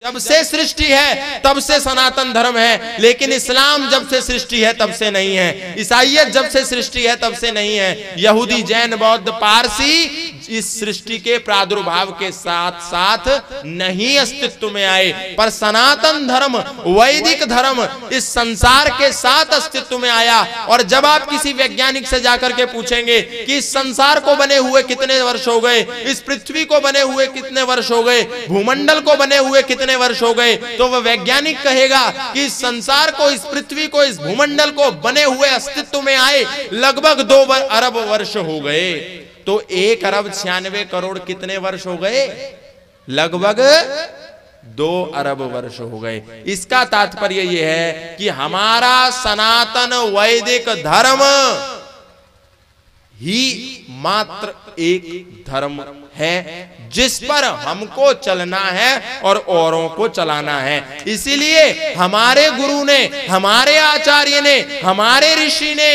जब से सृष्टि है तब से सनातन धर्म है, लेकिन इस्लाम जब से सृष्टि है तब से नहीं है। ईसाईयत जब से सृष्टि है तब से नहीं है। यहूदी, जैन, बौद्ध, पारसी इस सृष्टि के प्रादुर्भाव के साथ साथ नहीं अस्तित्व में आए, पर सनातन धर्म, वैदिक धर्म इस संसार के साथ अस्तित्व में आया। और जब आप किसी वैज्ञानिक से जाकर के पूछेंगे कि इस संसार को बने हुए कितने वर्ष हो गए, इस पृथ्वी को बने हुए कितने वर्ष हो गए, भूमंडल को बने हुए कितने वर्ष हो गए, तो वह वैज्ञानिक कहेगा कि इस संसार को, इस पृथ्वी को, इस भूमंडल को बने हुए अस्तित्व में आए लगभग 2 अरब वर्ष हो गए। तो 1 अरब 96 करोड़ कितने वर्ष हो गए? लगभग 2 अरब वर्ष हो गए। इसका तात्पर्य यह है कि हमारा सनातन वैदिक धर्म ही मात्र एक धर्म है जिस पर हमको चलना है और औरों को चलाना है। इसीलिए हमारे गुरु ने, हमारे आचार्य ने, हमारे ऋषि ने,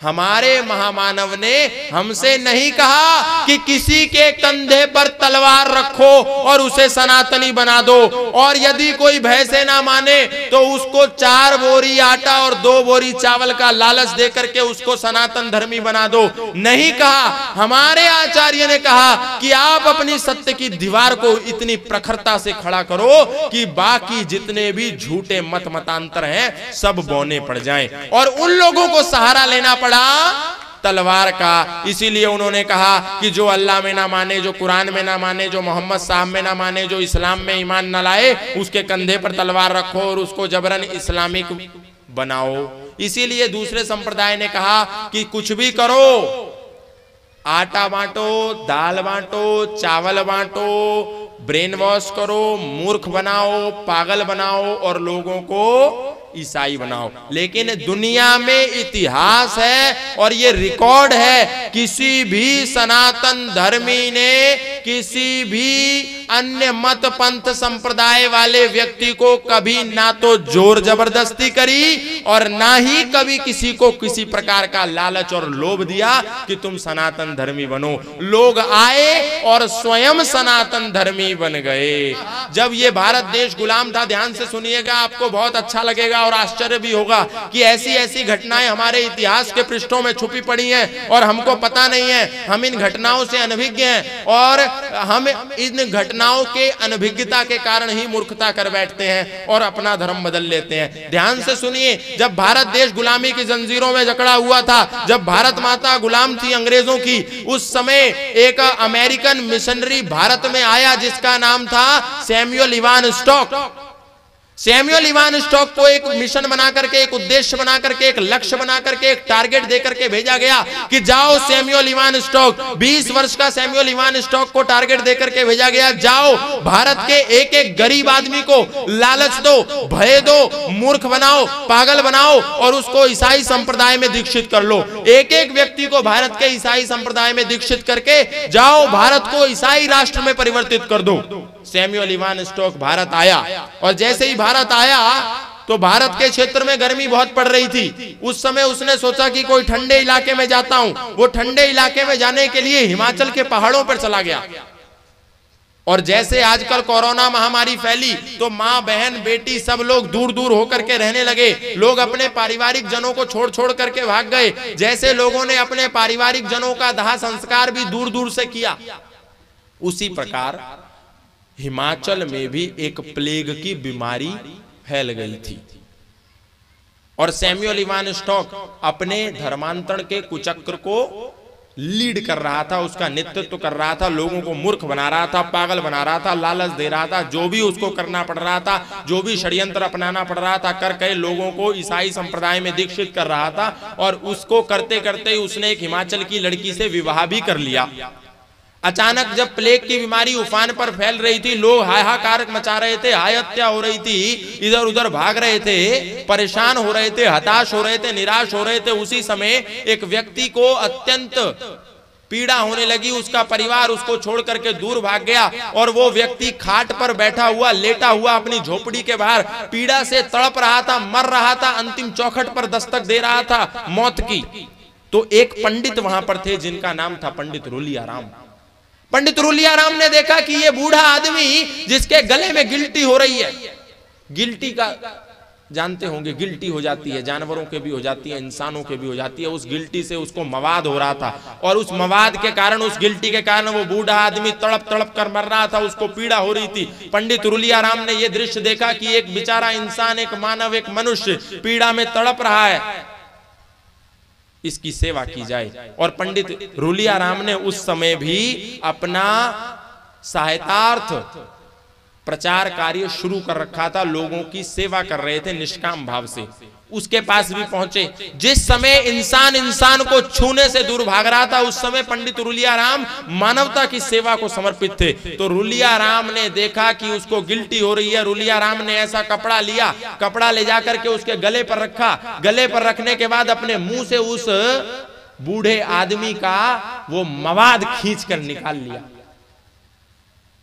हमारे महामानव ने हमसे नहीं कहा कि किसी के कंधे पर तलवार रखो और उसे सनातनी बना दो, और यदि कोई भय से ना माने तो उसको 4 बोरी आटा और 2 बोरी चावल का लालच देकर के उसको सनातन धर्मी बना दो। नहीं कहा। हमारे आचार्य ने कहा कि आप अपनी सत्य की दीवार को इतनी प्रखरता से खड़ा करो कि बाकी जितने भी झूठे मत मतांतर हैं सब बौने पड़ जाएं, और उन लोगों को सहारा लेना पड़ा तलवार का। इसीलिए उन्होंने कहा कि जो अल्लाह में ना माने, जो कुरान में ना माने, जो मोहम्मद साहब में ना माने, जो इस्लाम में ईमान ना लाए, उसके कंधे पर तलवार रखो और उसको जबरन इस्लामिक बनाओ। इसीलिए दूसरे संप्रदाय ने कहा कि कुछ भी करो, आटा बांटो, दाल बांटो, चावल बांटो, ब्रेन वॉश करो, मूर्ख बनाओ, पागल बनाओ और लोगों को ईसाई बनाओ। लेकिन दुनिया में इतिहास है और ये रिकॉर्ड है, किसी भी सनातन धर्मी ने किसी भी अन्य मत पंथ संप्रदाय वाले व्यक्ति को कभी ना तो जोर जबरदस्ती करी और ना ही कभी किसी को किसी प्रकार का लालच और लोभ दिया कि तुम सनातन धर्मी बनो। लोग आए और स्वयं सनातन धर्मी बन गए। जब ये भारत देश गुलाम था, ध्यान से सुनिएगा, आपको बहुत अच्छा लगेगा और आश्चर्य भी होगा कि ऐसी ऐसी घटनाएं हमारे इतिहास के पृष्ठों में छुपी पड़ी हैं और हमको पता नहीं है। हम इन घटनाओं से अनभिज्ञ हैं और हम इन घटनाओं के अनभिज्ञता के कारण ही मूर्खता कर बैठते हैं और अपना धर्म बदल लेते हैं। ध्यान से सुनिए, जब भारत देश गुलामी की जंजीरों में जकड़ा हुआ था, जब भारत माता गुलाम थी अंग्रेजों की, उस समय एक अमेरिकन मिशनरी भारत में आया जिसका नाम था Samuel Ivan stock. Samuel Ivan stock को एक मिशन बना करके, एक उद्देश्य बना करके, एक लक्ष्य बना करके, एक टारगेट दे करके भेजा गया कि जाओ सैमुअल इवान स्टॉक, 20 वर्ष का सैमुअल इवान स्टॉक को टारगेट दे करके भेजा गया, जाओ भारत के एक एक गरीब आदमी को लालच दो, भय दो, मूर्ख बनाओ, पागल बनाओ और उसको ईसाई संप्रदाय में दीक्षित कर लो। एक एक व्यक्ति को भारत के ईसाई संप्रदाय में दीक्षित करके जाओ भारत को ईसाई राष्ट्र में परिवर्तित कर दो। सैमुअल इवान स्टॉक भारत आया और जैसे ही भारत आया तो भारत के क्षेत्र में गर्मी बहुत पड़ रही थी। उस समय उसने सोचा कि कोई ठंडे इलाके में जाता हूं। वो ठंडे इलाके में जाने के लिए हिमाचल के पहाड़ों पर चला गया। और जैसे आजकल कोरोना महामारी फैली तो माँ, बहन, बेटी सब लोग दूर दूर होकर के रहने लगे। लोग अपने पारिवारिक जनों को छोड़ छोड़ करके भाग गए। जैसे लोगों ने अपने पारिवारिक जनों का दाह संस्कार भी दूर दूर से किया, उसी प्रकार हिमाचल में भी एक प्लेग की बीमारी फैल गई थी और सैमुअल इवान स्टॉक अपने धर्मांतरण के कुचक्र को लीड कर रहा था, उसका नेतृत्व कर रहा था, लोगों को मूर्ख बना रहा था, पागल बना रहा था, लालच दे रहा था। जो भी उसको करना पड़ रहा था, जो भी षड्यंत्र अपनाना पड़ रहा था, कर कई लोगों को ईसाई संप्रदाय में दीक्षित कर रहा था। और उसको करते करते उसने एक हिमाचल की लड़की से विवाह भी कर लिया। अचानक जब प्लेग की बीमारी उफान पर फैल रही थी, लोग हाहाकार मचा रहे थे, हाय हत्या हो रही थी, इधर उधर भाग रहे थे, परेशान हो रहे थे, हताश हो रहे थे, निराश हो रहे थे। उसी समय एक व्यक्ति को अत्यंत पीड़ा होने लगी। उसका परिवार उसको छोड़ करके दूर भाग गया और वो व्यक्ति खाट पर बैठा हुआ, लेटा हुआ अपनी झोपड़ी के बाहर पीड़ा से तड़प रहा था, मर रहा था, अंतिम चौखट पर दस्तक दे रहा था मौत की। तो एक पंडित वहां पर थे जिनका नाम था पंडित रोलिया राम। पंडित रुलिया राम ने देखा कि ये बूढ़ा आदमी जिसके गले में गिल्टी हो रही है, गिल्टी का जानते होंगे, गिल्टी हो जाती है, जानवरों के भी हो जाती है, इंसानों के भी हो जाती है। उस गिल्टी से उसको मवाद हो रहा था और उस मवाद के कारण, उस गिल्टी के कारण वो बूढ़ा आदमी तड़प तड़प कर मर रहा था, उसको पीड़ा हो रही थी। पंडित रुलिया राम ने ये दृश्य देखा कि एक बेचारा इंसान, एक मानव, एक मनुष्य पीड़ा में तड़प रहा है, इसकी सेवा की जाए। और पंडित रुलिया राम ने उस समय भी अपना सहायतार्थ प्रचार कार्य शुरू कर रखा था, लोगों की सेवा कर रहे थे निष्काम भाव से। उसके पास भी पहुंचे। जिस समय इंसान इंसान को छूने से दूर भाग रहा था, उस समय पंडित रुलिया राम मानवता की सेवा को समर्पित थे। तो रुलिया राम ने देखा कि उसको गिल्टी हो रही है। रुलिया राम ने ऐसा कपड़ा लिया, कपड़ा ले जाकर के उसके गले पर रखा। गले पर रखने के बाद अपने मुंह से उस बूढ़े आदमी का वो मवाद खींच कर निकाल लिया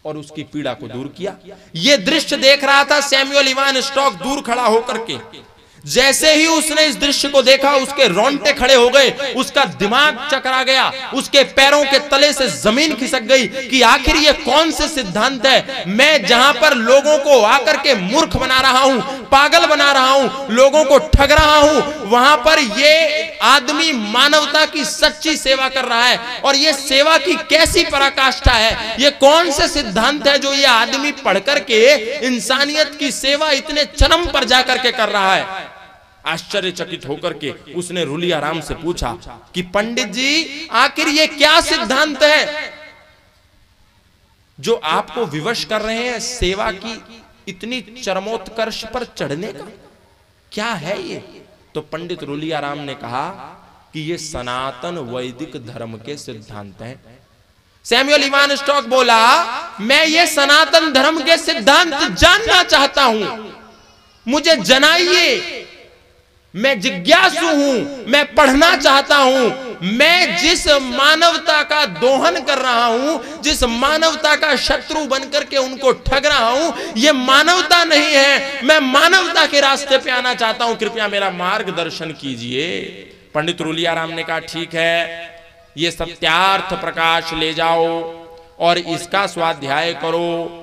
और उसकी पीड़ा को दूर किया। यह दृश्य देख रहा था सैमुअल इवान स्टॉक दूर खड़ा होकर के। जैसे ही उसने इस दृश्य को देखा, उसके रोंगटे खड़े हो गए, उसका दिमाग चकरा गया, उसके पैरों के तले से जमीन खिसक गई कि आखिर ये कौन से सिद्धांत है। मैं जहां पर लोगों को आकर के मूर्ख बना रहा हूं, पागल बना रहा हूं, लोगों को ठग रहा हूं, वहां पर ये आदमी मानवता की सच्ची सेवा कर रहा है। और ये सेवा की कैसी पराकाष्ठा है, ये कौन से सिद्धांत है जो ये आदमी पढ़ करके इंसानियत की सेवा इतने चरम पर जाकर के कर रहा है। आश्चर्यचकित होकर के उसने रुलिया राम से पूछा कि पंडित जी, आखिर ये क्या सिद्धांत है जो आपको विवश कर रहे हैं सेवा की इतनी चरमोत्कर्ष पर चढ़ने का? क्या है ये? तो पंडित रुलिया राम ने कहा कि ये सनातन वैदिक धर्म के सिद्धांत हैं। सैमुअल इवान स्टॉक बोला, मैं ये सनातन धर्म के सिद्धांत जानना चाहता हूं, मुझे जनाइए। मैं जिज्ञासु हूं, मैं पढ़ना चाहता हूं। मैं जिस मानवता का दोहन कर रहा हूं, जिस मानवता का शत्रु बनकर के उनको ठग रहा हूं, ये मानवता नहीं है। मैं मानवता के रास्ते पे आना चाहता हूं, कृपया मेरा मार्गदर्शन कीजिए। पंडित रुलिया राम ने कहा, ठीक है, ये सत्यार्थ प्रकाश ले जाओ और इसका स्वाध्याय करो।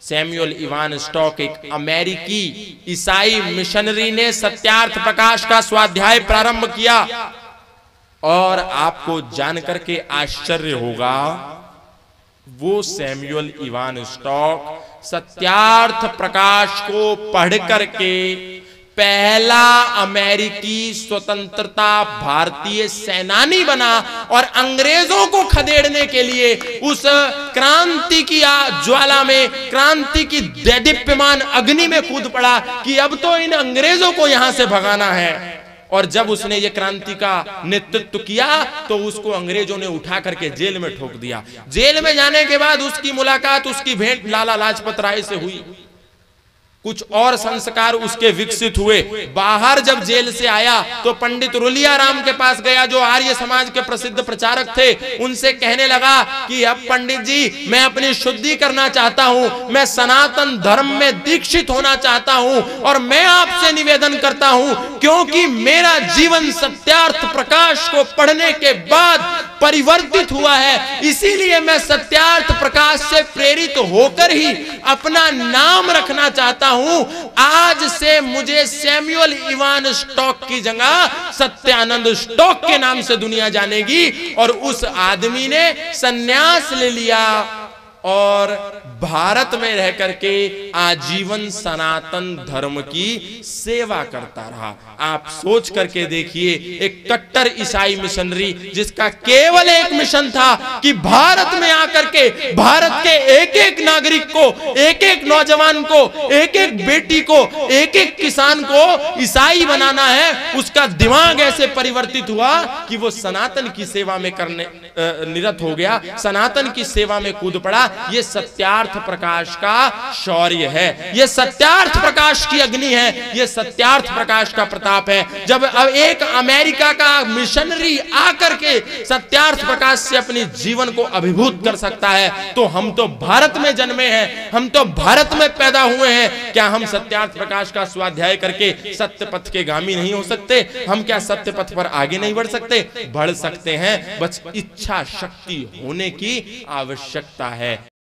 सैमुअल इवान स्टॉक, एक अमेरिकी ईसाई मिशनरी ने सत्यार्थ प्रकाश का स्वाध्याय प्रारंभ किया। और आपको जानकर के आश्चर्य होगा, वो Samuel Ivan stock Satyarth Prakash को पढ़ करके पहला अमेरिकी स्वतंत्रता भारतीय सेनानी बना और अंग्रेजों को खदेड़ने के लिए उस क्रांति की ज्वाला में, क्रांति की दैदीप्यमान अग्नि में कूद पड़ा कि अब तो इन अंग्रेजों को यहां से भगाना है। और जब उसने ये क्रांति का नेतृत्व किया तो उसको अंग्रेजों ने उठा करके जेल में ठोक दिया। जेल में जाने के बाद उसकी मुलाकात, उसकी भेंट लाला लाजपत राय से हुई। कुछ और संस्कार उसके विकसित हुए। बाहर जब जेल से आया तो पंडित रुलिया राम के पास गया, जो आर्य समाज के प्रसिद्ध प्रचारक थे। उनसे कहने लगा कि अब पंडित जी, मैं अपनी शुद्धि करना चाहता हूं, मैं सनातन धर्म में दीक्षित होना चाहता हूं और मैं आपसे निवेदन करता हूं, क्योंकि मेरा जीवन सत्यार्थ प्रकाश को पढ़ने के बाद परिवर्तित हुआ है, इसीलिए मैं सत्यार्थ प्रकाश से प्रेरित होकर ही अपना नाम रखना चाहता हूं। आज से मुझे सैमुअल इवान स्टॉक की जगह सत्यानंद स्टॉक के नाम से दुनिया जानेगी। और उस आदमी ने सन्यास ले लिया और भारत में रह करके आजीवन सनातन धर्म की सेवा करता रहा। आप सोच करके देखिए, एक कट्टर ईसाई मिशनरी जिसका केवल एक मिशन था कि भारत में आकर के भारत के एक एक नागरिक को, एक एक नौजवान को, एक एक बेटी को, एक एक किसान को ईसाई बनाना है। उसका दिमाग ऐसे परिवर्तित हुआ कि वो सनातन की सेवा में करने निरत हो गया, सनातन की सेवा में कूद पड़ा। ये सत्यार्थ प्रकाश का शौर्य है, ये सत्यार्थ प्रकाश की अग्नि है, ये सत्यार्थ प्रकाश का प्रताप है। जब अब एक अमेरिका का मिशनरी आकर के सत्यार्थ प्रकाश से अपने जीवन को अभिभूत कर सकता है, तो हम तो भारत में जन्मे हैं, हम तो भारत में पैदा हुए हैं, क्या हम सत्यार्थ प्रकाश का स्वाध्याय करके सत्य पथ के गामी नहीं हो सकते? हम क्या सत्य पथ पर आगे नहीं बढ़ सकते? बढ़ सकते हैं, बस इच्छा इच्छा शक्ति होने की आवश्यकता है।